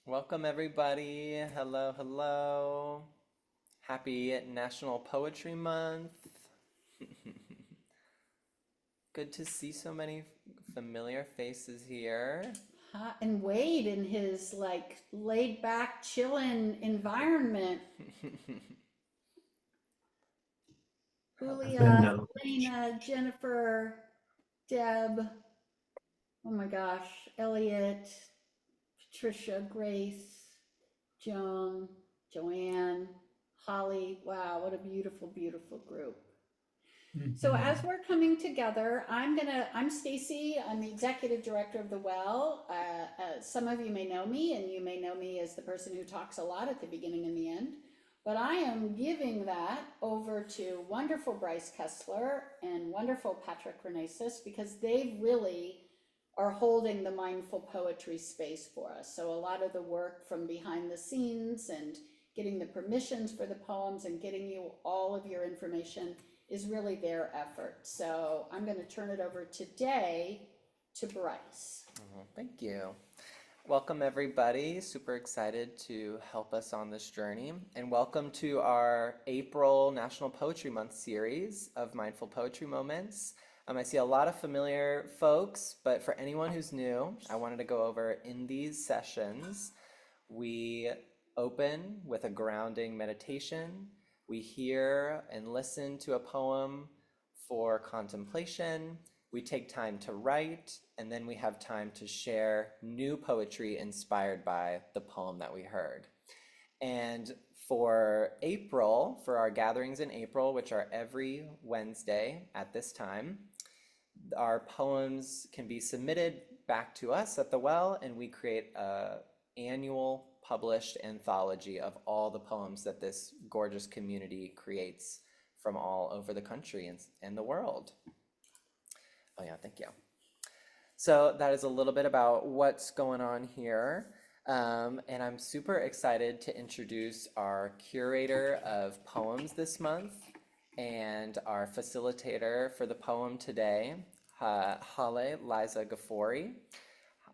Welcome, everybody. Hello, hello. Happy National Poetry Month. Good to see so many familiar faces here. And Wade in his like laid back, chillin' environment. I've been Julia, Elena, Jennifer, Deb, oh my gosh, Elliot, Patricia, Grace, Joan, Joanne, Holly. Wow, what a beautiful, beautiful group. So as Mhm. we're coming together, I'm Stacy. I'm the executive director of the Well. Some of you may know me, and you may know me as the person who talks a lot at the beginning and the end. But I am giving that over to wonderful Bryce Kessler and wonderful Patrick Renasis because they really are holding the mindful poetry space for us. So a lot of the work from behind the scenes and getting the permissions for the poems and getting you all of your information is really their effort. So I'm going to turn it over today to Bryce. Thank you. Welcome, everybody. Super excited to help us on this journey. And welcome to our April National Poetry Month series of Mindful Poetry Moments. I see a lot of familiar folks, but for anyone who's new, I wanted to go over in these sessions. We open with a grounding meditation. We hear and listen to a poem for contemplation. We take time to write, and then we have time to share new poetry inspired by the poem that we heard. And for April, for our gatherings in April, which are every Wednesday at this time, our poems can be submitted back to us at the Well, and we create a annual published anthology of all the poems that this gorgeous community creates from all over the country and the world. Oh yeah, thank you. So that is a little bit about what's going on here. And I'm super excited to introduce our curator of poems this month and our facilitator for the poem today, Haleh Liza Gafori.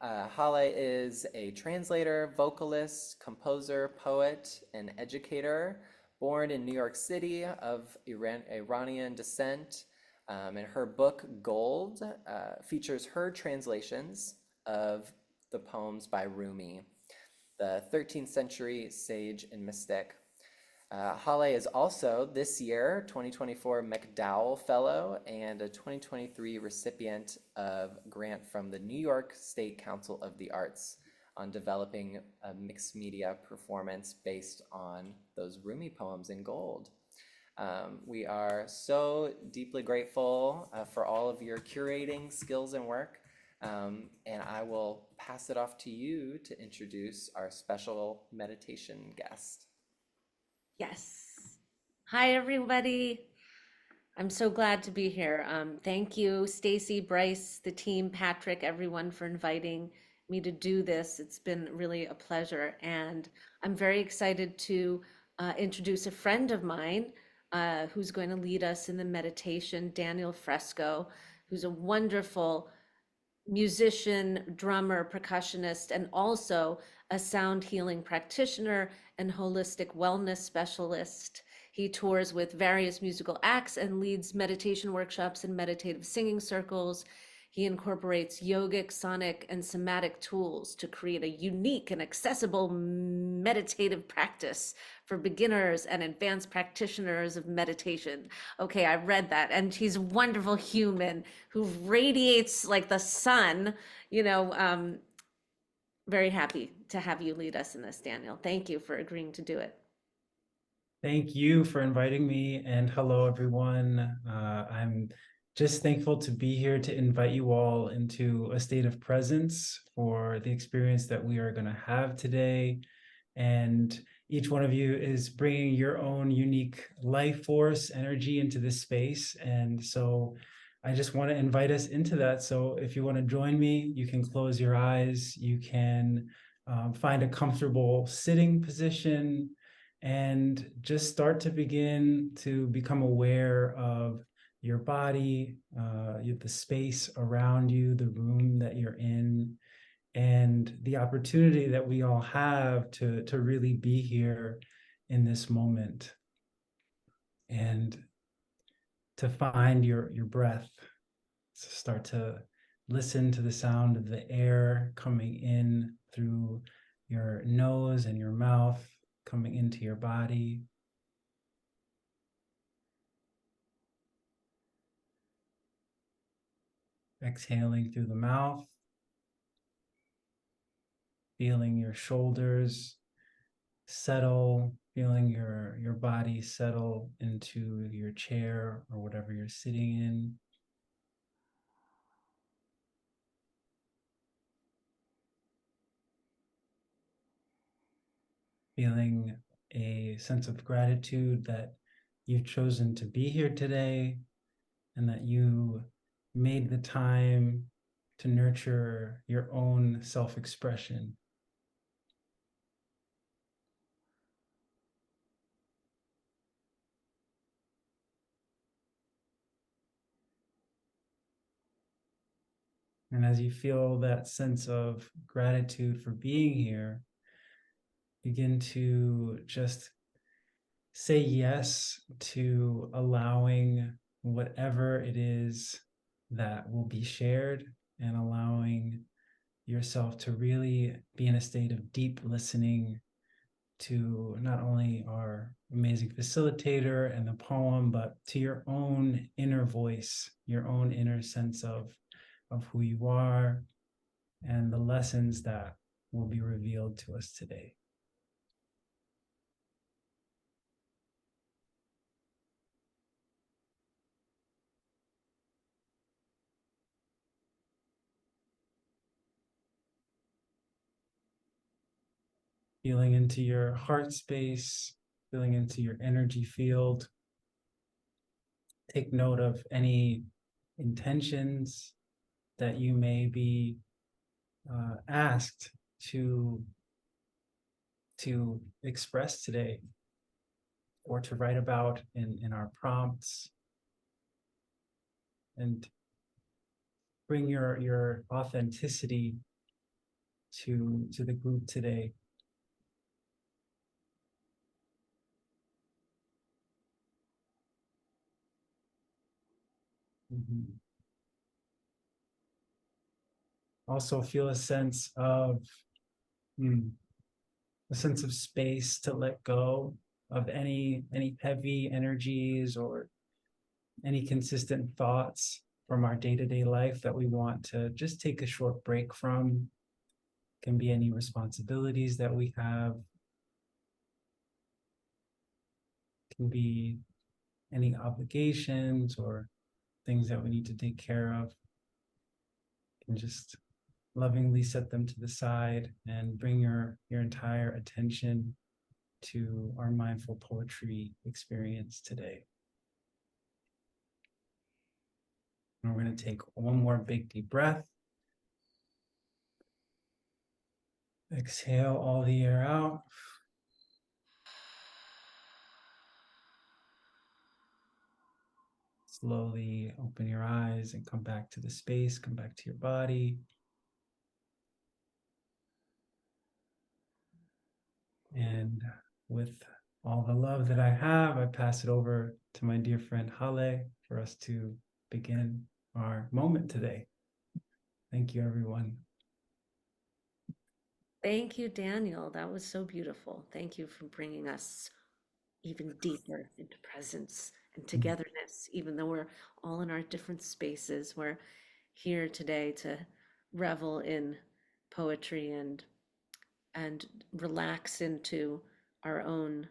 Haleh is a translator, vocalist, composer, poet, and educator, born in New York City of Iranian descent. And her book, Gold, features her translations of the poems by Rumi, the 13th century sage and mystic. Haleh is also this year 2024 MacDowell Fellow and a 2023 recipient of grant from the New York State Council of the Arts on developing a mixed media performance based on those Rumi poems in gold. We are so deeply grateful for all of your curating skills and work. And I will pass it off to you to introduce our special meditation guest. Yes. Hi, everybody. I'm so glad to be here. Thank you, Stacy, Bryce, the team, Patrick, everyone for inviting me to do this. It's been really a pleasure. And I'm very excited to introduce a friend of mine who's going to lead us in the meditation, Daniel Fresco, who's a wonderful musician, drummer, percussionist, and also a sound healing practitioner and holistic wellness specialist. He tours with various musical acts and leads meditation workshops and meditative singing circles. He incorporates yogic, sonic, and somatic tools to create a unique and accessible meditative practice for beginners and advanced practitioners of meditation. Okay, I read that. And he's a wonderful human who radiates like the sun. You know, very happy to have you lead us in this, Daniel. Thank you for agreeing to do it. Thank you for inviting me, and hello, everyone. I'm just thankful to be here to invite you all into a state of presence for the experience that we are going to have today. And each one of you is bringing your own unique life force, energy into this space. And so I just want to invite us into that. So if you want to join me, you can close your eyes, you can find a comfortable sitting position and just start to begin to become aware of your body, the space around you, the room that you're in, and the opportunity that we all have to really be here in this moment and to find your breath. So start to listen to the sound of the air coming in through your nose and your mouth, coming into your body. Exhaling through the mouth, feeling your shoulders settle, feeling your body settle into your chair or whatever you're sitting in. Feeling a sense of gratitude that you've chosen to be here today and that you made the time to nurture your own self-expression. And as you feel that sense of gratitude for being here, begin to just say yes to allowing whatever it is that will be shared and allowing yourself to really be in a state of deep listening to not only our amazing facilitator and the poem, but to your own inner voice, your own inner sense of who you are and the lessons that will be revealed to us today. Feeling into your heart space, feeling into your energy field. Take note of any intentions that you may be asked to express today or to write about in our prompts, and bring your authenticity to the group today. Mhm. Also feel a sense of a sense of space to let go of any heavy energies or any consistent thoughts from our day-to-day life that we want to just take a short break from. Can be any responsibilities that we have, can be any obligations or things that we need to take care of. And just lovingly set them to the side and bring your entire attention to our mindful poetry experience today. And we're going to take one more big deep breath. Exhale all the air out. Slowly open your eyes and come back to the space, come back to your body. And with all the love that I have, I pass it over to my dear friend Haleh for us to begin our moment today. Thank you, everyone. Thank you, Daniel. That was so beautiful. Thank you for bringing us even deeper into presence and togetherness, even though we're all in our different spaces. We're here today to revel in poetry and relax into our own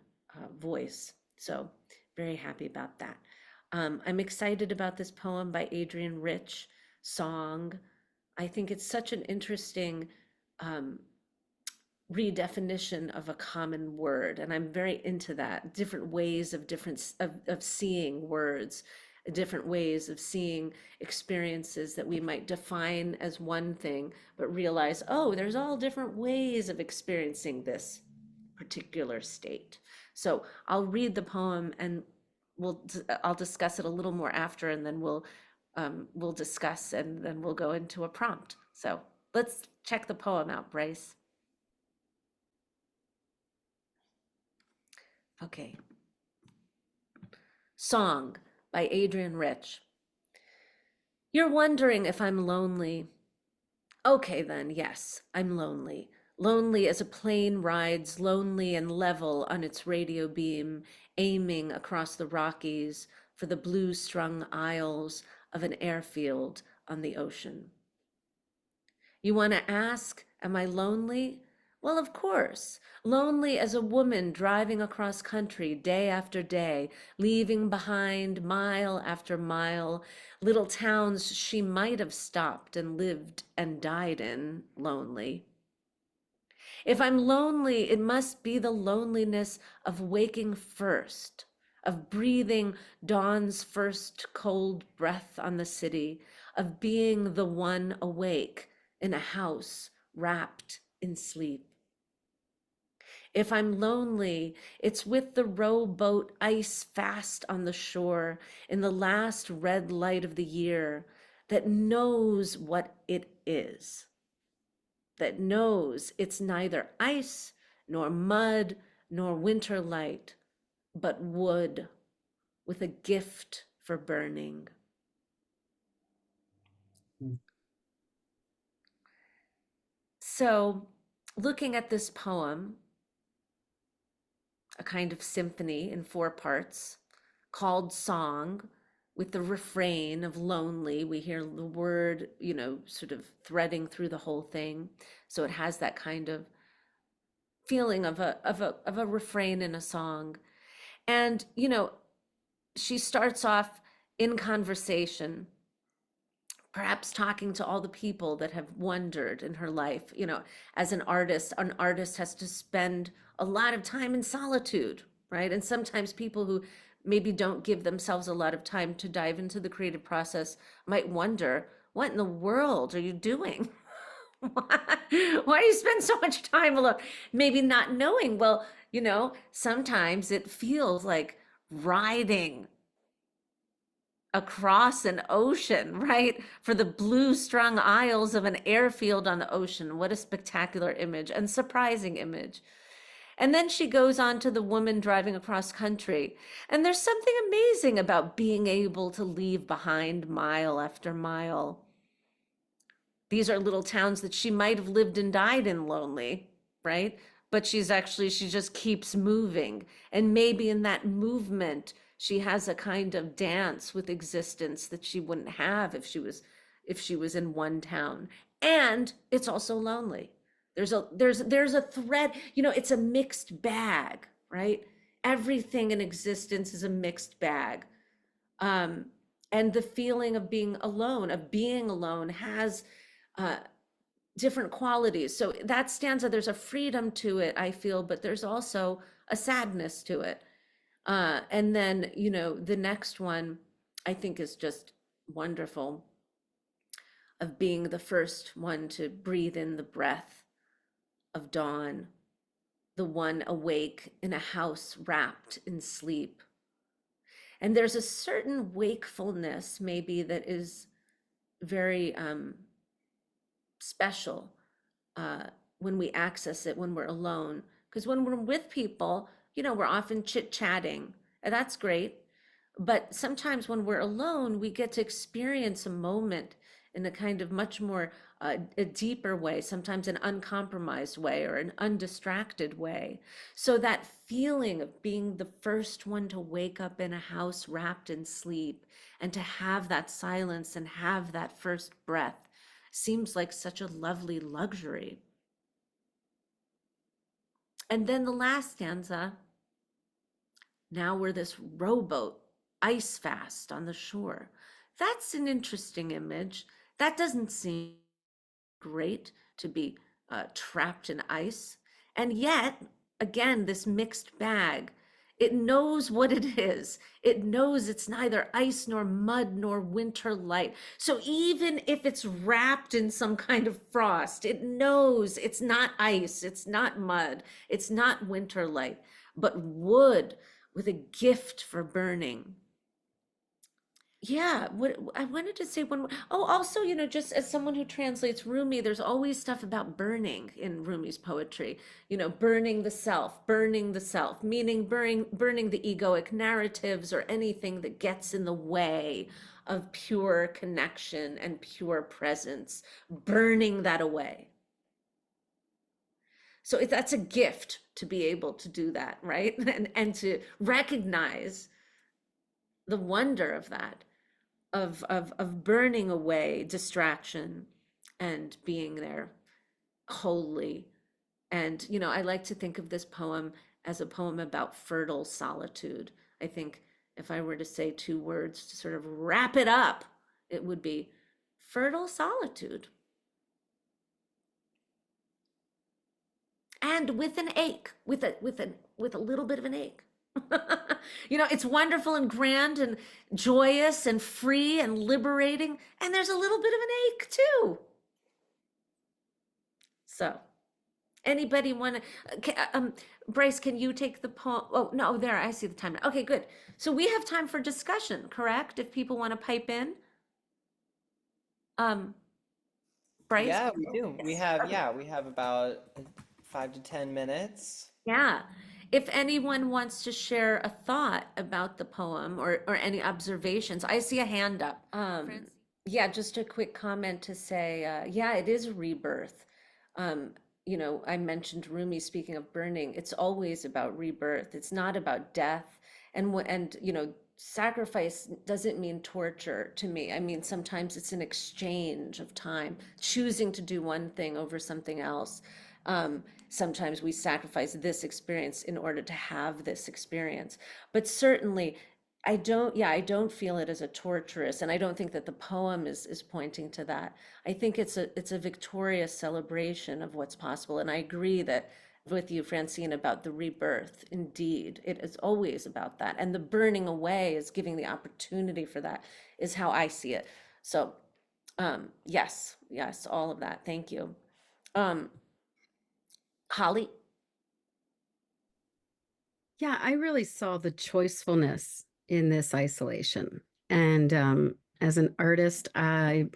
voice. So very happy about that. I'm excited about this poem by Adrienne Rich, Song. I think it's such an interesting redefinition of a common word, and I'm very into that. Different ways of of seeing words, different ways of seeing experiences that we might define as one thing, but realize, oh, there's all different ways of experiencing this particular state. So I'll read the poem and I'll discuss it a little more after, and then we'll discuss, and then we'll go into a prompt. So check the poem out, Bryce. Okay. Song by Adrienne Rich. You're wondering if I'm lonely. Okay, then, yes, I'm lonely. Lonely as a plane rides lonely and level on its radio beam, aiming across the Rockies for the blue-strung aisles of an airfield on the ocean. You want to ask, am I lonely? Well, of course. Lonely as a woman driving across country day after day, leaving behind mile after mile, little towns she might have stopped and lived and died in, lonely. If I'm lonely, it must be the loneliness of waking first, of breathing dawn's first cold breath on the city, of being the one awake in a house wrapped in sleep. If I'm lonely, it's with the rowboat ice fast on the shore in the last red light of the year that knows what it is, that knows it's neither ice nor mud nor winter light, but wood with a gift for burning. So, looking at this poem, a kind of symphony in 4 parts called Song, with the refrain of lonely. We hear the word, sort of threading through the whole thing. So it has that kind of feeling of a refrain in a song. And, she starts off in conversation, perhaps talking to all the people that have wondered in her life. As an artist has to spend a lot of time in solitude, right? And sometimes people who maybe don't give themselves a lot of time to dive into the creative process might wonder, what in the world are you doing? Why do you spend so much time alone? Maybe not knowing, well, sometimes it feels like riding across an ocean, right? For the blue strung aisles of an airfield on the ocean. What a spectacular image and surprising image. And then she goes on to the woman driving across country. And there's something amazing about being able to leave behind mile after mile. These are little towns that she might have lived and died in lonely, right? But she just keeps moving. And maybe in that movement, she has a kind of dance with existence that she wouldn't have if she was in one town. And it's also lonely. There's a thread, it's a mixed bag, right? Everything in existence is a mixed bag. And the feeling of being alone has different qualities. So that stanza, there's a freedom to it, I feel, but there's also a sadness to it. And then, the next one I think is just wonderful, of being the first one to breathe in the breath of dawn, the one awake in a house wrapped in sleep. And there's a certain wakefulness maybe that is very special when we access it when we're alone. Because when we're with people, we're often chit-chatting, and that's great. But sometimes when we're alone, we get to experience a moment in a kind of much more, a deeper way, sometimes an uncompromised way or an undistracted way. So that feeling of being the first one to wake up in a house wrapped in sleep and to have that silence and have that first breath seems like such a lovely luxury. And then the last stanza, now we're this rowboat, ice fast on the shore. That's an interesting image. That doesn't seem great to be trapped in ice. And yet, again, this mixed bag, it knows what it is. It knows it's neither ice nor mud nor winter light. So even if it's wrapped in some kind of frost, it knows it's not ice, it's not mud, it's not winter light, but wood with a gift for burning. Yeah, what I wanted to say one more. Oh, also, just as someone who translates Rumi, there's always stuff about burning in Rumi's poetry. Burning the self, meaning burning the egoic narratives or anything that gets in the way of pure connection and pure presence, burning that away. So that's a gift to be able to do that, right? And to recognize the wonder of that. Of burning away distraction and being there wholly. And I like to think of this poem as a poem about fertile solitude. I think if I were to say two words to sort of wrap it up, it would be fertile solitude. And with an ache, with a little bit of an ache. It's wonderful and grand and joyous and free and liberating, and there's a little bit of an ache too. So, anybody want to? Bryce, can you take the poem? Oh no, there I see the time. Okay, good. So we have time for discussion, correct? If people want to pipe in. Bryce. Yeah, we do. Yes. We have about 5 to 10 minutes. Yeah. If anyone wants to share a thought about the poem or any observations, I see a hand up. Yeah, just a quick comment to say, yeah, it is rebirth. I mentioned Rumi speaking of burning. It's always about rebirth. It's not about death. And sacrifice doesn't mean torture to me. I mean, sometimes it's an exchange of time, choosing to do one thing over something else. Sometimes we sacrifice this experience in order to have this experience. But certainly, I don't feel it as a torturous, and I don't think that the poem is pointing to that. I think it's a victorious celebration of what's possible. And I agree that with you, Francine, about the rebirth. Indeed, it is always about that. And the burning away is giving the opportunity for that, is how I see it. So, yes, all of that. Thank you. Haleh? Yeah, I really saw the choicefulness in this isolation. And as an artist, I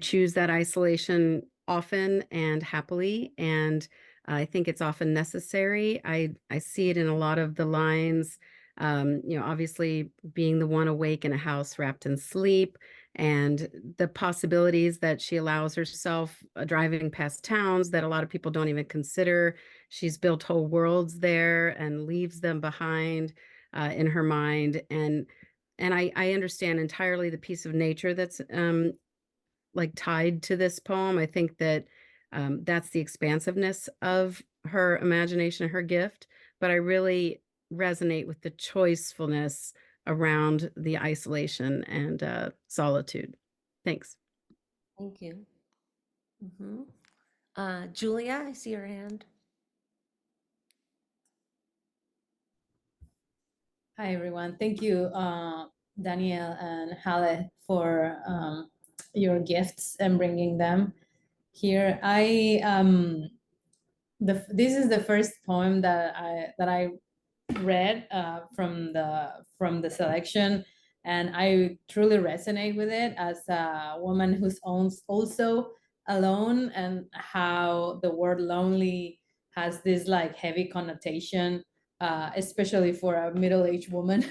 choose that isolation often and happily, and I think it's often necessary. I see it in a lot of the lines. Obviously being the one awake in a house wrapped in sleep, and the possibilities that she allows herself driving past towns that a lot of people don't even consider. She's built whole worlds there and leaves them behind in her mind. And I understand entirely the piece of nature that's like tied to this poem. I think that that's the expansiveness of her imagination, her gift. But I really resonate with the choicefulness around the isolation and solitude. Thanks. Thank you. Julia, I see your hand. Hi, everyone. Thank you, Daniel and Haleh, for your gifts and bringing them here. This is the first poem that I read from the selection, and I truly resonate with it as a woman who's also alone, and how the word lonely has this like heavy connotation, especially for a middle-aged woman.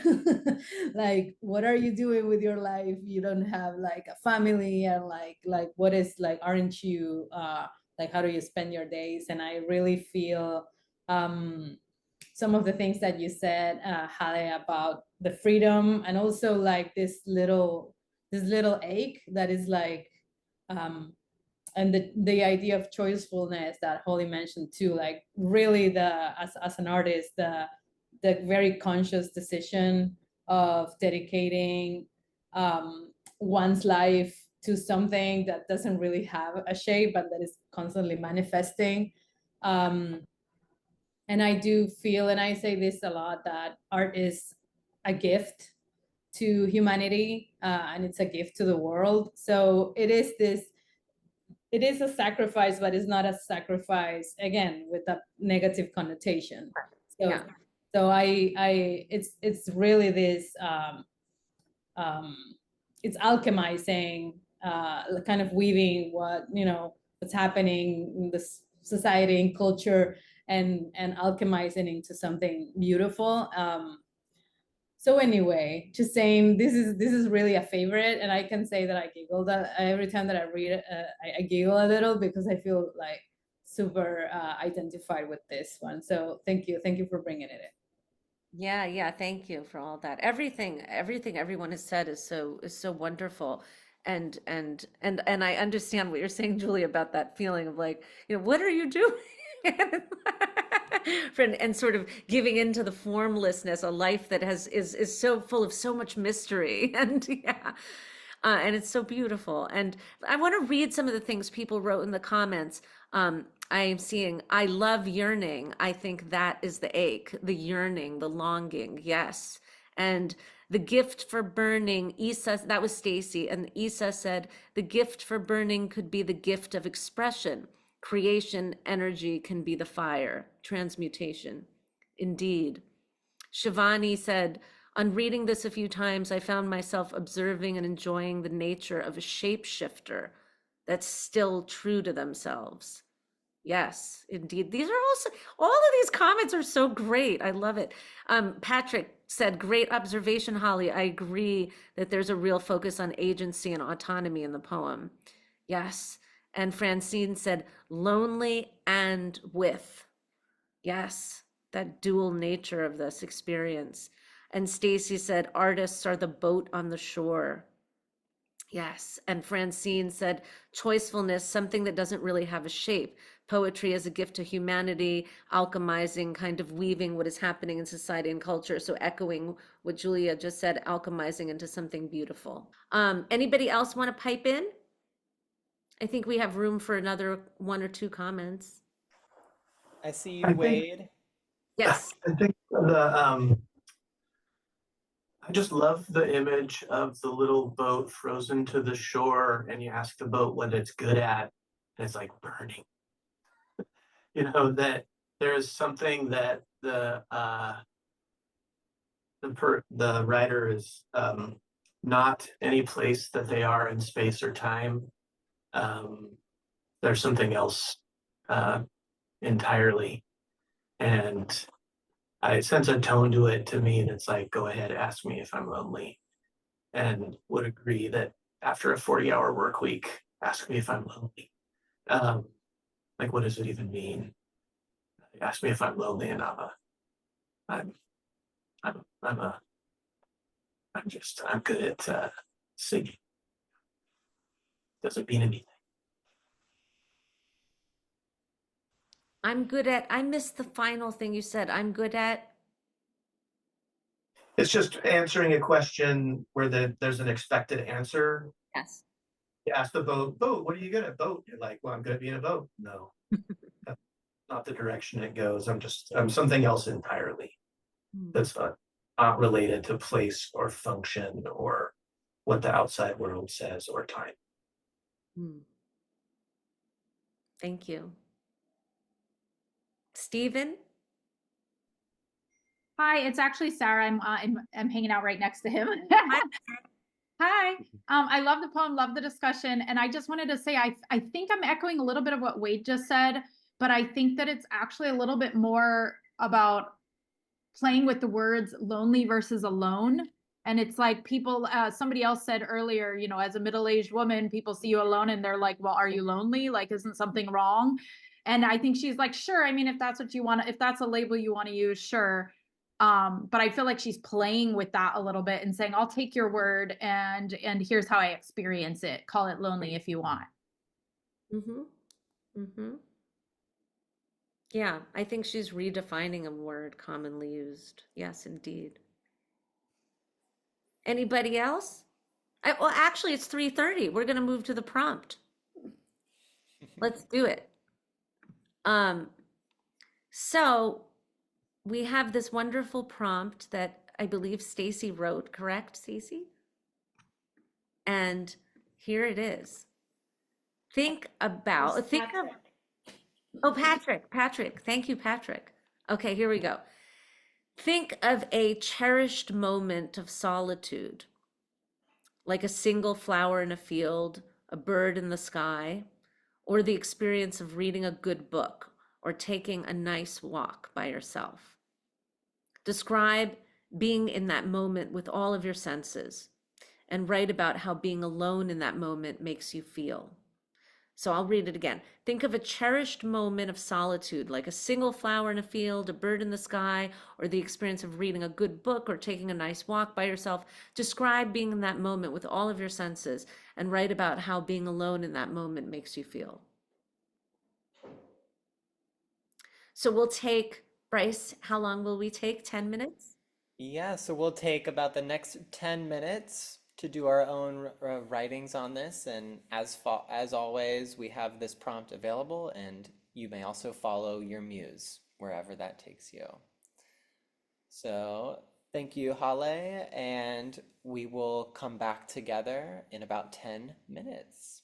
Like, what are you doing with your life? You don't have like a family, and like what is like, aren't you like, how do you spend your days? And I really feel some of the things that you said, Haleh, about the freedom, and also like this little ache that is like, and the idea of choicefulness that Holly mentioned too, like really as an artist, the very conscious decision of dedicating one's life to something that doesn't really have a shape, but that is constantly manifesting. And I do feel, and I say this a lot, that art is a gift to humanity, and it's a gift to the world. So it is a sacrifice, but it's not a sacrifice, again, with a negative connotation. So, yeah. So it's really this it's alchemizing, kind of weaving what, what's happening in this society and culture, and alchemizing into something beautiful. So anyway, just saying, this is really a favorite, and I can say that I giggle that every time that I read it. I giggle a little because I feel like super identified with this one. So thank you for bringing it in. Yeah, thank you for all that. Everything everyone has said is so wonderful. And I understand what you're saying, Julie, about that feeling of like, what are you doing? And sort of giving into the formlessness, a life that is so full of so much mystery. And yeah. And it's so beautiful. And I want to read some of the things people wrote in the comments. I'm seeing, I love yearning. I think that is the ache, the yearning, the longing. Yes. And the gift for burning, Isa, that was Stacy. And Isa said, the gift for burning could be the gift of expression. Creation energy can be the fire, transmutation. Indeed. Shivani said, on reading this a few times, I found myself observing and enjoying the nature of a shapeshifter that's still true to themselves. Yes, indeed. These are also, all of these comments are so great. I love it. Patrick said, great observation, Haleh. I agree that there's a real focus on agency and autonomy in the poem. Yes. And Francine said, lonely and with. Yes, that dual nature of this experience. And Stacy said, artists are the boat on the shore. Yes. And Francine said, choicefulness, something that doesn't really have a shape. Poetry as a gift to humanity, alchemizing, kind of weaving what is happening in society and culture. So echoing what Julia just said, alchemizing into something beautiful. Anybody else want to pipe in? I think we have room for another one or two comments. I see you, Wade. Yes. I think I just love the image of the little boat frozen to the shore, and you ask the boat what it's good at, and it's like burning. That there's something that the writer is not any place that they are in space or time. There's something else entirely, and I sense a tone to it to me that's like, go ahead, ask me if I'm lonely, and would agree that after a 40-hour work week, ask me if I'm lonely. Like, what does it even mean? Ask me if I'm lonely, and I'm good at singing. Doesn't mean anything. I missed the final thing you said. I'm good at. It's just answering a question where there's an expected answer. Yes. You ask the boat, what are you good at? Boat. You're like, well, I'm good at being a boat. No, that's not the direction it goes. I'm something else entirely. That's not related to place or function or what the outside world says or time. Thank you. Stephen? Hi, it's actually Sarah. I'm hanging out right next to him. Hi. I love the poem, love the discussion. And I just wanted to say, I think I'm echoing a little bit of what Wade just said, but I think that it's actually a little bit more about playing with the words lonely versus alone. And it's like people, somebody else said earlier, as a middle-aged woman, people see you alone and they're like, well, are you lonely? Like, isn't something wrong? And I think she's like, sure. I mean, if that's what you want, if that's a label you want to use, sure. But I feel like she's playing with that a little bit and saying, I'll take your word and here's how I experience it. Call it lonely if you want. Yeah, I think she's redefining a word commonly used. Yes, indeed. Anybody else? Well, actually, it's 3:30. We're going to move to the prompt. Let's do it. So we have this wonderful prompt that I believe Stacy wrote, correct, Stacy? And here it is. Patrick. Thank you, Patrick. Okay, here we go. Think of a cherished moment of solitude. like a single flower in a field, a bird in the sky, or the experience of reading a good book or taking a nice walk by yourself. Describe being in that moment with all of your senses and write about how being alone in that moment makes you feel. So I'll read it again. Think of a cherished moment of solitude, like a single flower in a field, a bird in the sky, or the experience of reading a good book or taking a nice walk by yourself. Describe being in that moment with all of your senses and write about how being alone in that moment makes you feel. So we'll take, Bryce, how long will we take? 10 minutes? Yeah, so we'll take about the next 10 minutes to do our own writings on this. And as always, we have this prompt available, and you may also follow your muse wherever that takes you. So thank you, Haleh, and we will come back together in about 10 minutes.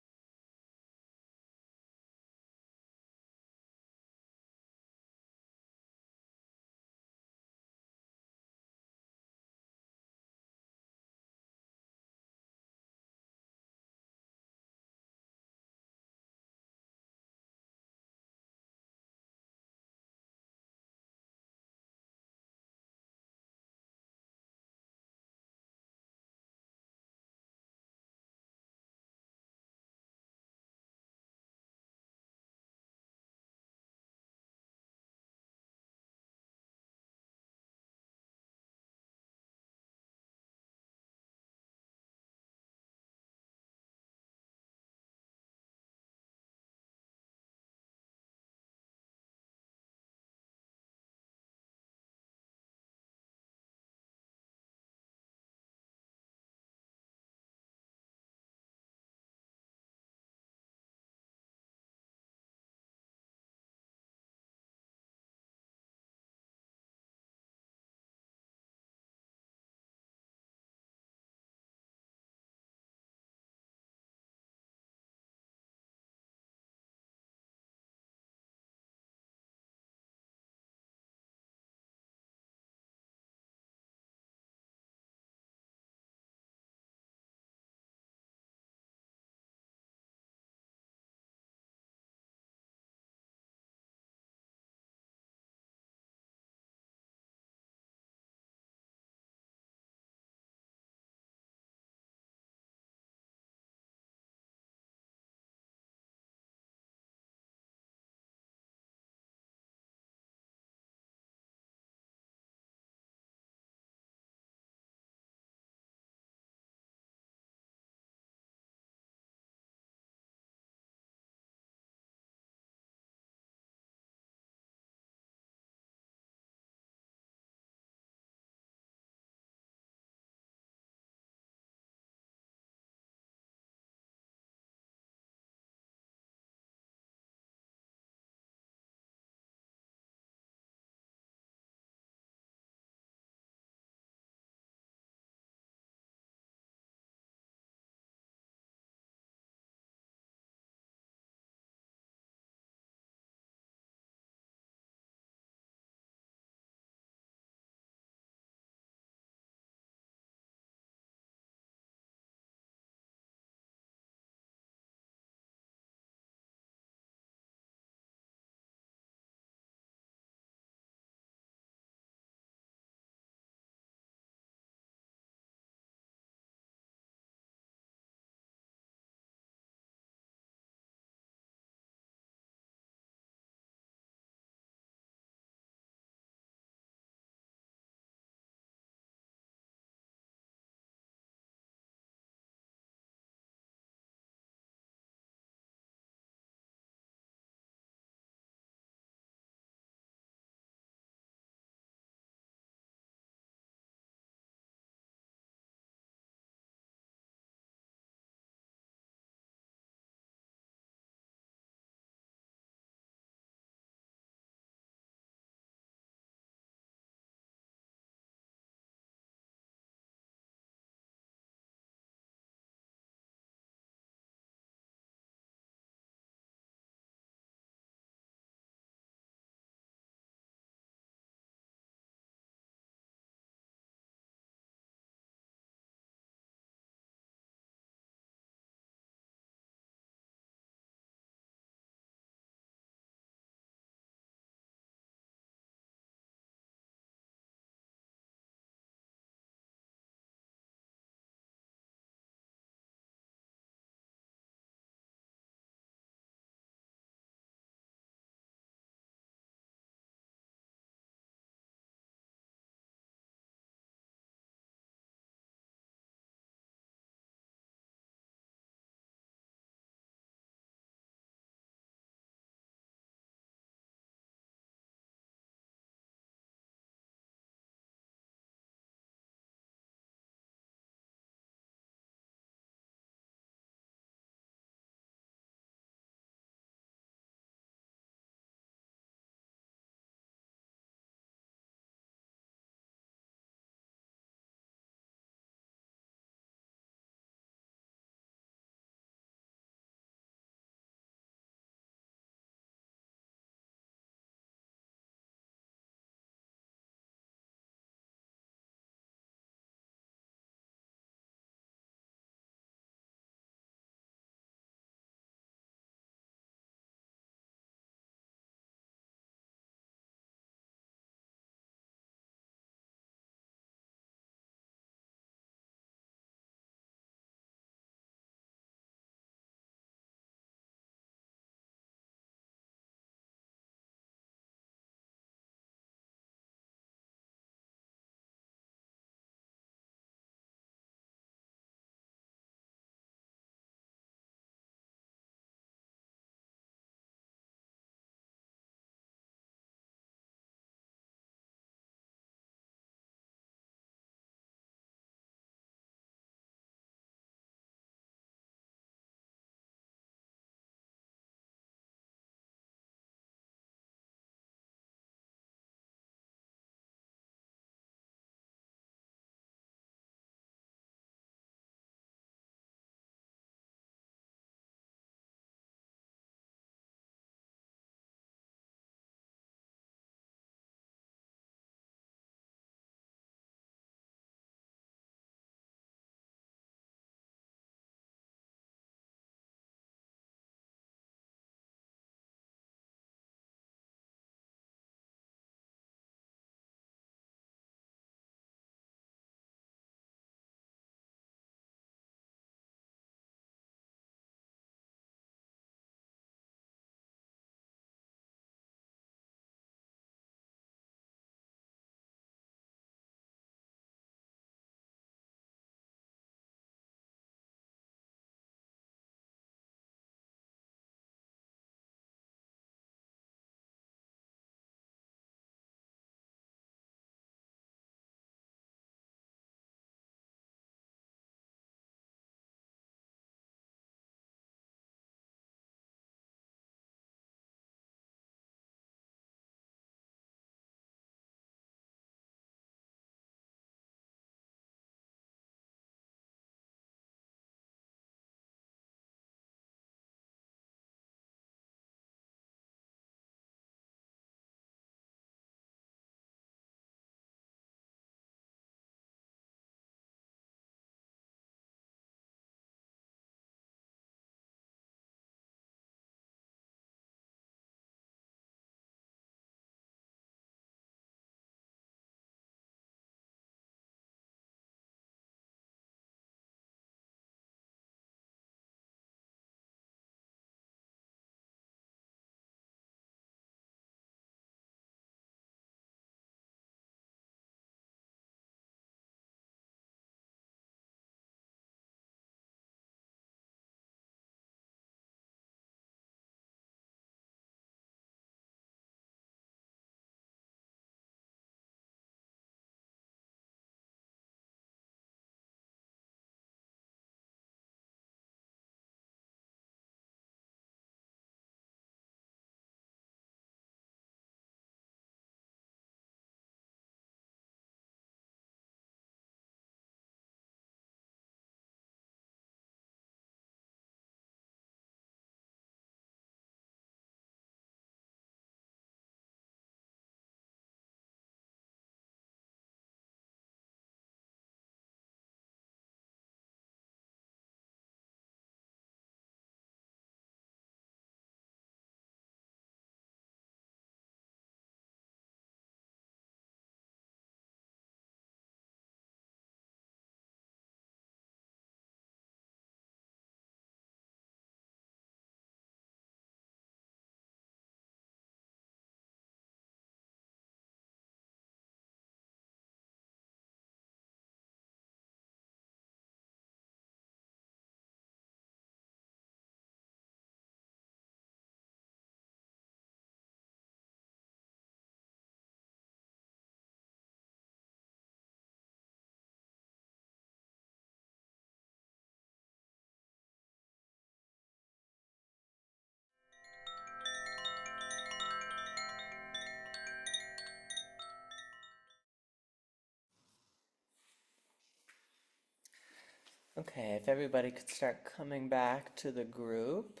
Okay, if everybody could start coming back to the group.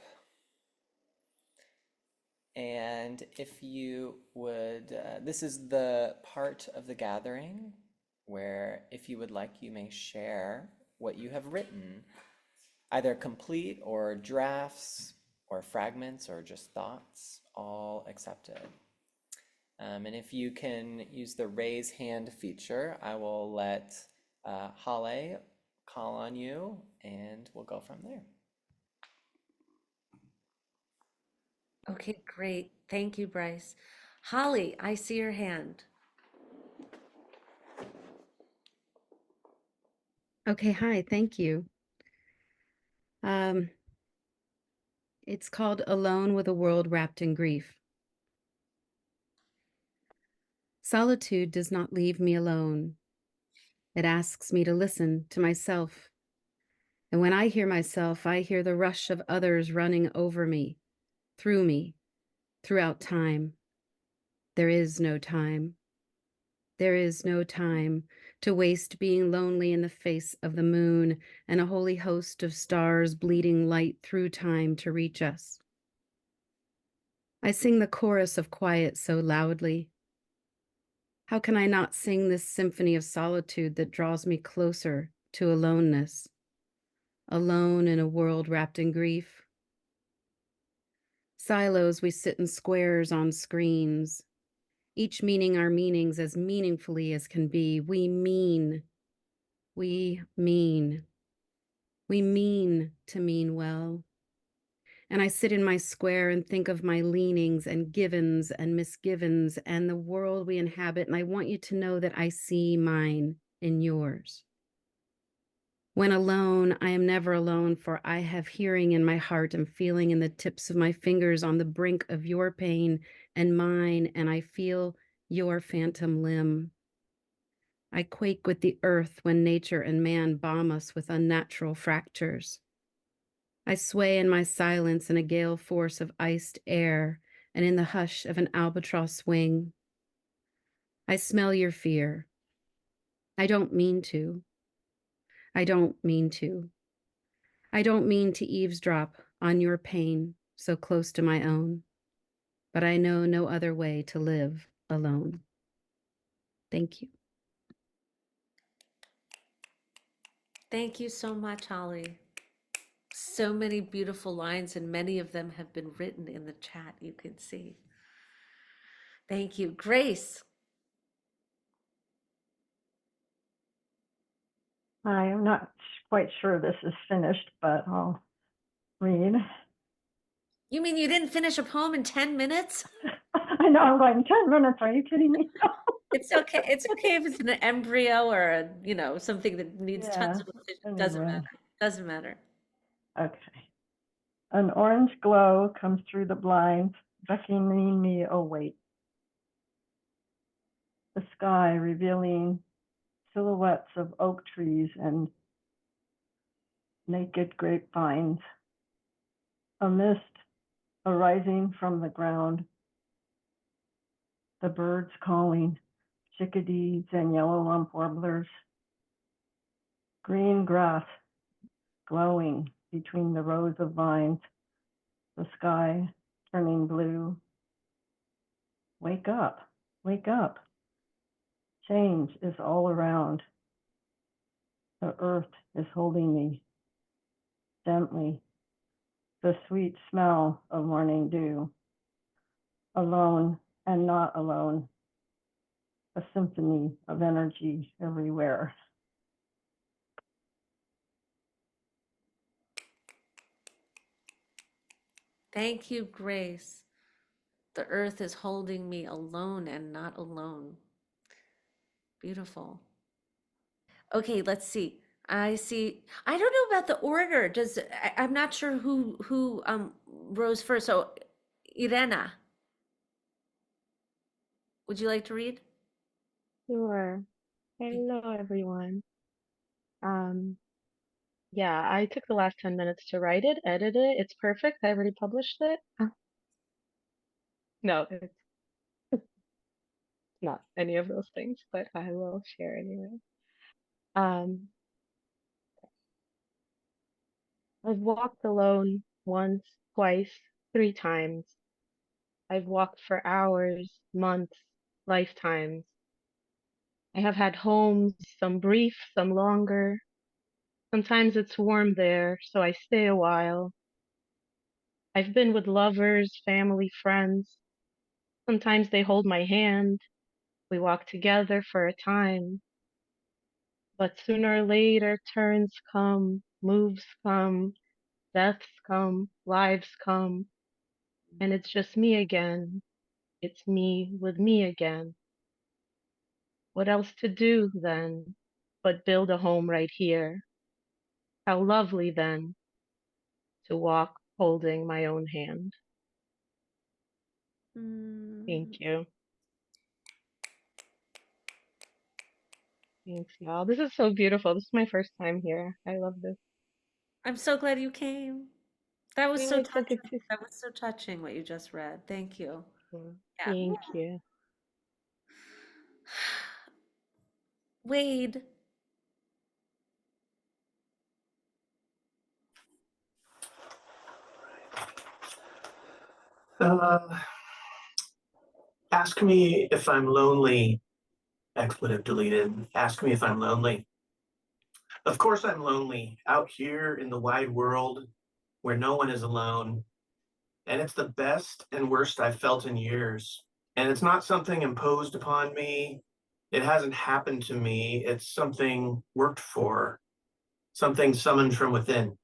And if you would, this is the part of the gathering where, if you would like, you may share what you have written, either complete or drafts or fragments or just thoughts, all accepted. And if you can use the raise hand feature, I will let Haleh call on you and we'll go from there. Okay, great. Thank you, Bryce. Holly, I see your hand. Okay, hi, thank you. It's called Alone with a World Wrapped in Grief. Solitude does not leave me alone. It asks me to listen to myself. And when I hear myself, I hear the rush of others running over me, throughout time. There is no time. There is no time to waste being lonely in the face of the moon and a holy host of stars bleeding light through time to reach us. I sing the chorus of quiet so loudly. How can I not sing this symphony of solitude that draws me closer to aloneness? Alone in a world wrapped in grief. Silos, we sit in squares on screens, each meaning our meanings as meaningfully as can be. We mean to mean well. And I sit in my square and think of my leanings and givens and misgivens and the world we inhabit. And I want you to know that I see mine in yours. When alone, I am never alone, for I have hearing in my heart and feeling in the tips of my fingers on the brink of your pain and mine, and I feel your phantom limb. I quake with the earth when nature and man bomb us with unnatural fractures. I sway in my silence in a gale force of iced air and in the hush of an albatross wing. I smell your fear. I don't mean to. I don't mean to. I don't mean to eavesdrop on your pain so close to my own, but I know no other way to live alone. Thank you. Thank you so much, Holly. So many beautiful lines, and many of them have been written in the chat, you can see. Thank you. Grace. I am not quite sure this is finished, but I'll read. You mean you didn't finish a poem in 10 minutes? I know, I'm going 10 minutes. Are you kidding me? It's okay. It's okay if it's an embryo or a, something that needs tons Yeah, of revision. Doesn't anyway. matter. Doesn't matter. Okay. An orange glow comes through the blinds, beckoning me awake. The sky revealing silhouettes of oak trees and naked grapevines. A mist arising from the ground. The birds calling, chickadees and yellow rump warblers. Green grass glowing between the rows of vines. The sky turning blue. Wake up, wake up. Change is all around. The earth is holding me gently. The sweet smell of morning dew. Alone and not alone. A symphony of energy everywhere. Thank you, Grace. The earth is holding me alone and not alone. Beautiful. Okay, let's see. I see. I don't know about the order. I'm not sure who rose first. So, Irena, would you like to read? Sure. Hello, everyone. Yeah, I took the last 10 minutes to write it, edit it. It's perfect. I already published it. No, it's not any of those things, but I will share anyway. Um, I've walked alone once, twice, 3 times. I've walked for hours, months, lifetimes. I have had homes, some brief, some longer. Sometimes it's warm there, so I stay a while. I've been with lovers, family, friends. Sometimes they hold my hand. We walk together for a time. But sooner or later, turns come, moves come, deaths come, lives come, and it's just me again. It's me with me again. What else to do then but build a home right here? How lovely then to walk holding my own hand. Thank you. Thanks, y'all. This is so beautiful. This is my first time here. I love this. I'm so glad you came. That was Yeah, so I sent touching. it to. That was so touching what you just read. Thank you. Yeah. Thank you. Wade. Uh, ask me if I'm lonely. Expletive deleted. Ask me if I'm lonely. Of course I'm lonely out here in the wide world where no one is alone. And it's the best and worst I've felt in years. And it's not something imposed upon me. It hasn't happened to me. It's something worked for, something summoned from within.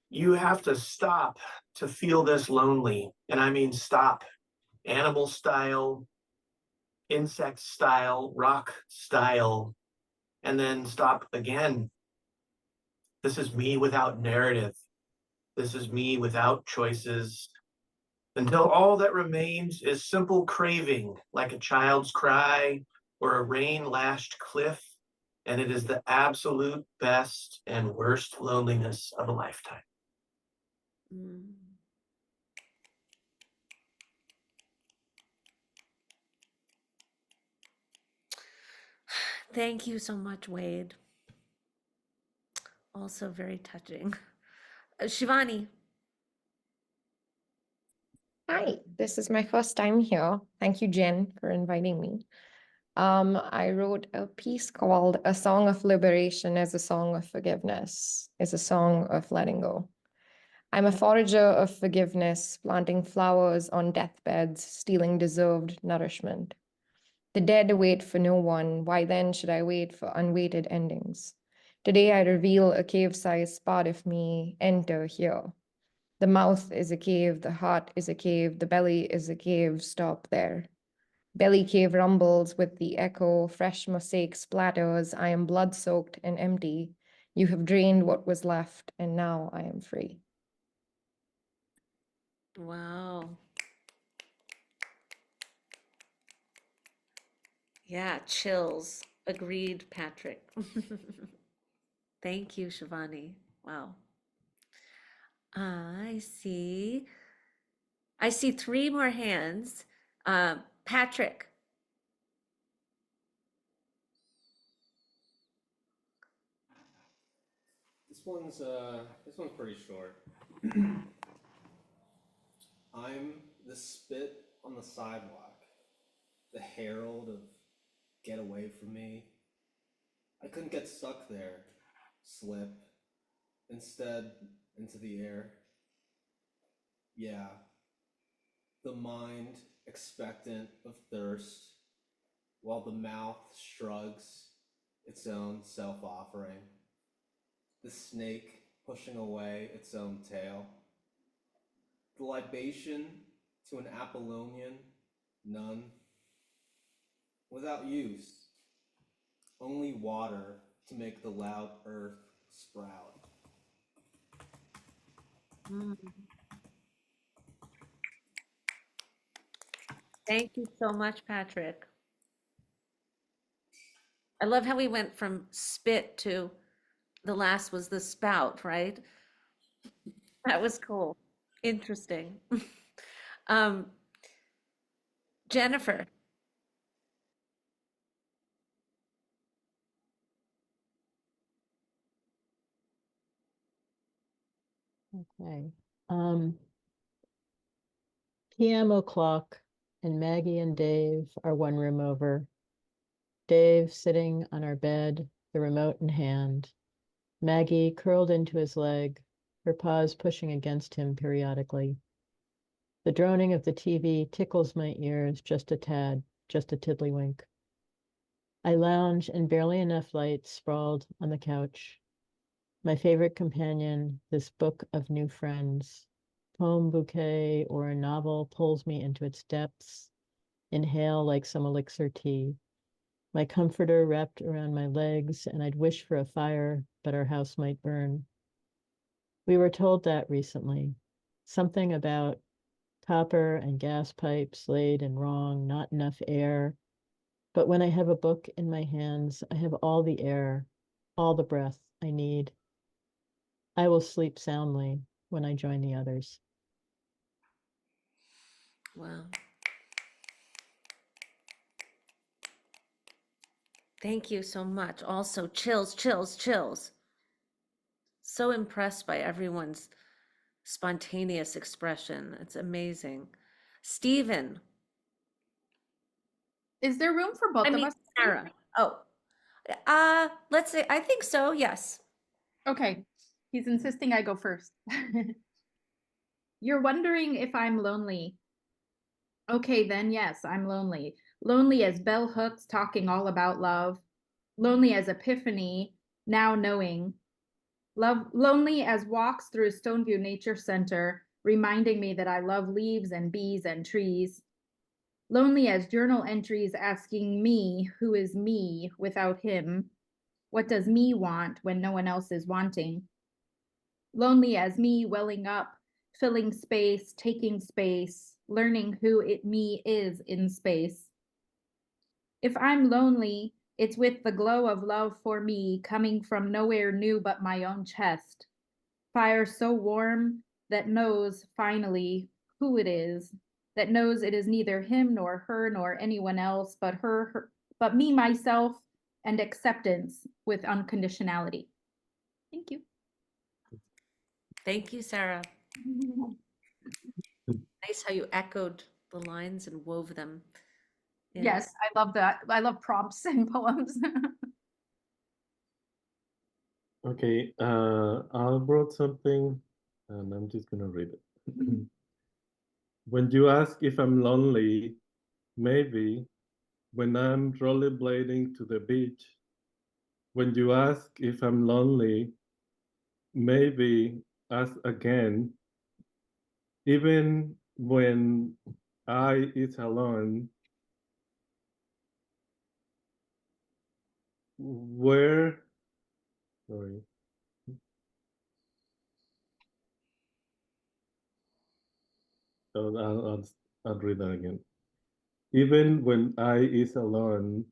You have to stop to feel this lonely. And I mean stop. Animal style, insect style, rock style, and then stop again. This is me without narrative. This is me without choices. Until all that remains is simple craving, like a child's cry or a rain-lashed cliff, and it is the absolute best and worst loneliness of a lifetime. Thank you so much, Wade. Also very touching. Shivani. Hi, this is my first time here. Thank you, Jen, for inviting me. I wrote a piece called A Song of Liberation as a Song of Forgiveness, is a song of letting go. I'm a forager of forgiveness, planting flowers on deathbeds, stealing deserved nourishment. The dead wait for no one. Why then should I wait for unweighted endings? Today I reveal a cave-sized part of me. Enter here. The mouth is a cave, the heart is a cave, the belly is a cave, stop there. Belly cave rumbles with the echo, fresh mosaic splatters. I am blood-soaked and empty. You have drained what was left, and now I am free. Wow. Yeah, chills. Agreed, Patrick. Thank you, Shivani. Wow. I see 3 more hands. Patrick. This one's pretty short. I'm the spit on the sidewalk, the herald of get away from me. I couldn't get stuck there, slip, instead into the air. Yeah, the mind expectant of thirst, while the mouth shrugs its own self-offering. The snake pushing away its own tail. The libation to an Apollonian, none. Without use, only water to make the loud earth sprout. Thank you so much, Patrick. I love how we went from spit to the last was the spout, right? That was cool. Interesting. Jennifer. Okay. PM o'clock, and Maggie and Dave are one room over. Dave sitting on our bed, the remote in hand. Maggie curled into his leg, her paws pushing against him periodically. The droning of the TV tickles my ears just a tad, just a tiddlywink. I lounge in barely enough light sprawled on the couch. My favorite companion, this book of new friends. Poem bouquet or a novel pulls me into its depths. Inhale like some elixir tea. My comforter wrapped around my legs, and I'd wish for a fire, but our house might burn. We were told that recently. Something about copper and gas pipes laid and wrong, not enough air. But when I have a book in my hands, I have all the air, all the breath I need. I will sleep soundly when I join the others. Wow. Thank you so much. Also, chills, chills, chills. So impressed by everyone's spontaneous expression. It's amazing. Stephen. Is there room for both of us? Sarah. Oh, let's say, I think so. Yes. Okay. He's insisting I go first. You're wondering if I'm lonely. Okay, then yes, I'm lonely. Lonely as bell hooks talking all about love. Lonely as epiphany, now knowing. Lonely as walks through Stoneview Nature Center, reminding me that I love leaves and bees and trees. Lonely as journal entries asking me who is me without him. What does me want when no one else is wanting? Lonely as me welling up, filling space, taking space, learning who me is in space. If I'm lonely, it's with the glow of love for me coming from nowhere new but my own chest. Fire so warm that knows finally who it is, that knows it is neither him nor her nor anyone else but her but me, myself, and acceptance with unconditionality. Thank you. Thank you, Sarah. Nice how you echoed the lines and wove them. Yes, I love that. I love prompts in poems. Okay, I brought something and I'm just gonna read it. When you ask if I'm lonely, maybe when I'm rollerblading to the beach. When you ask if I'm lonely, maybe ask again. Even when I is alone, where, sorry. I'll read that again. Even when I is alone,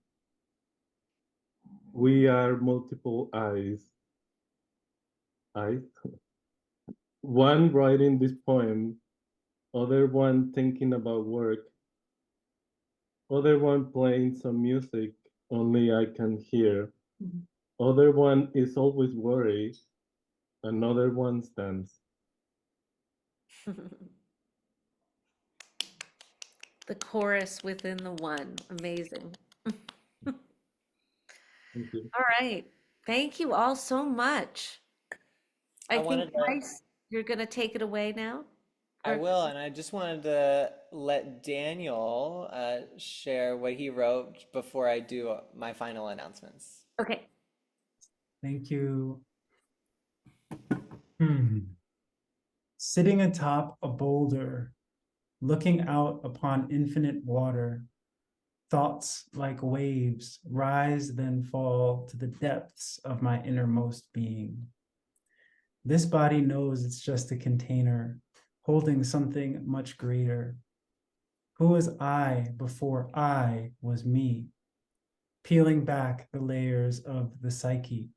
we are multiple eyes. One writing this poem, other one thinking about work, other one playing some music only I can hear, other one is always worried, another one stands. The chorus within the one. Amazing. Thank you. All right. Thank you all so much. I think, Bryce, you're going to take it away now? I will, and I just wanted to let Daniel share what he wrote before I do my final announcements. Okay. Thank you. Sitting atop a boulder, looking out upon infinite water, thoughts like waves rise then fall to the depths of my innermost being. This body knows it's just a container holding something much greater. Who was I before I was me? Peeling back the layers of the psyche.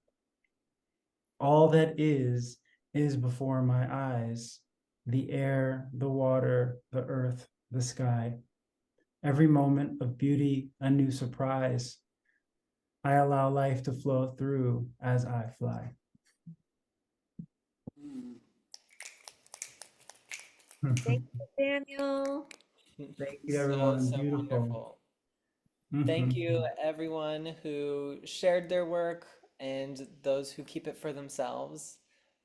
All that is before my eyes. The air, the water, the earth, the sky. Every moment of beauty, a new surprise. I allow life to flow through as I fly. Thank you, Daniel. Thank you, everyone. So Beautiful. wonderful. Thank you, Mhm. everyone who shared their work and those who keep it for themselves.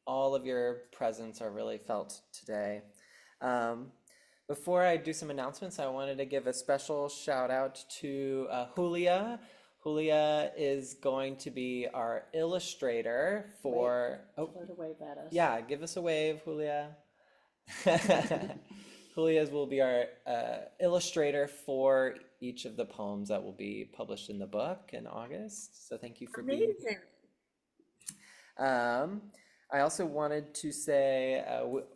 All of your presence are really felt today. Um, Before I do some announcements, I wanted to give a special shout out to Julia. Julia is going to be our illustrator for. Tell her to wave at us. Yeah, give us a wave, Julia. Julia's will be our illustrator for each of the poems that will be published in the book in August. So thank you for being Amazing. I also wanted to say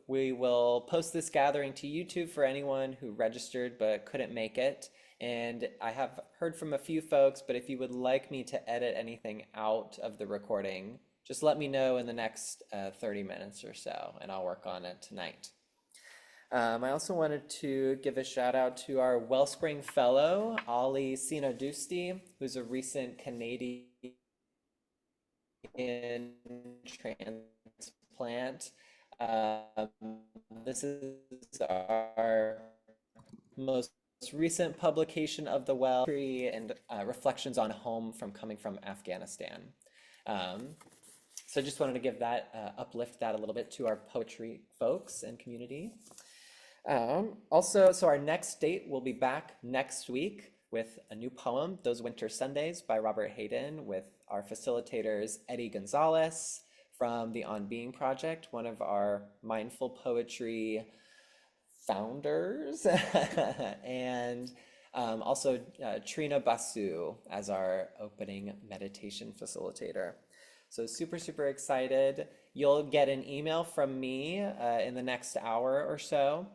we will post this gathering to YouTube for anyone who registered but couldn't make it. And I have heard from a few folks, but if you would like me to edit anything out of the recording, just let me know in the next 30 minutes or so, and I'll work on it tonight. I also wanted to give a shout out to our Wellspring Fellow, Ali Sinadusti, who's a recent Canadian transplant. This is our most recent publication of the Well and reflections on home from coming from Afghanistan. So I just wanted to give that, uplift that a little bit to our poetry folks and community. Also, so our next date, we'll be back next week with a new poem, Those Winter Sundays by Robert Hayden, with our facilitators, Eddie Gonzalez from the On Being Project, one of our mindful poetry founders, and also Trina Basu as our opening meditation facilitator. So super, super excited. You'll get an email from me in the next hour or so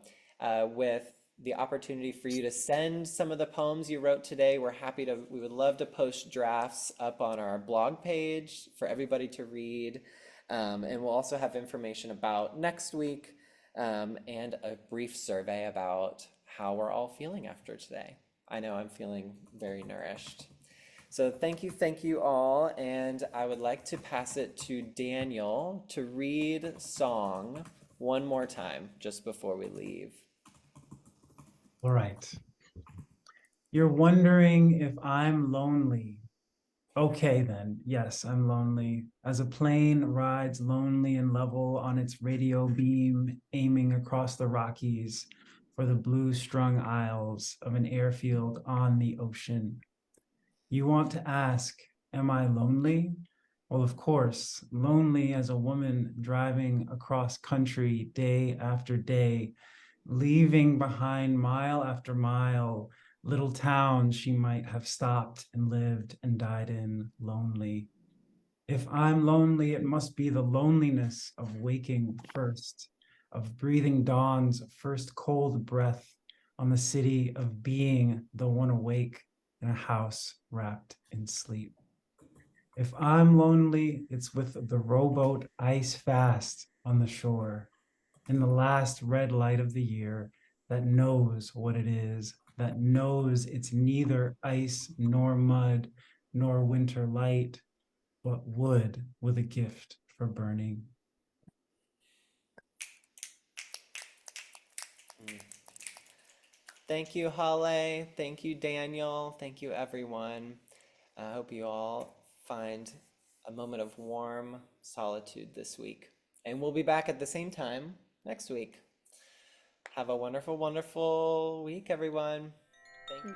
with the opportunity for you to send some of the poems you wrote today. We would love to post drafts up on our blog page for everybody to read. And we'll also have information about next week and a brief survey about how we're all feeling after today. I know I'm feeling very nourished. So thank you all. And I would like to pass it to Daniel to read song one more time just before we leave. All right. You're wondering if I'm lonely. Okay, then. Yes, I'm lonely. As a plane rides lonely and level on its radio beam, aiming across the Rockies for the blue-strung isles of an airfield on the ocean. You want to ask, am I lonely? Well, of course, lonely as a woman driving across country day after day, leaving behind mile after mile, little towns she might have stopped and lived and died in, lonely. If I'm lonely, it must be the loneliness of waking first, of breathing dawn's first cold breath on the city, of being the one awake in a house wrapped in sleep. If I'm lonely, it's with the rowboat ice fast on the shore, in the last red light of the year that knows what it is, that knows it's neither ice nor mud nor winter light, but wood with a gift for burning. Thank you, Haleh. Thank you, Daniel. Thank you, everyone. I hope you all find a moment of warm solitude this week. And we'll be back at the same time next week. Have a wonderful, wonderful week, everyone. Thank you.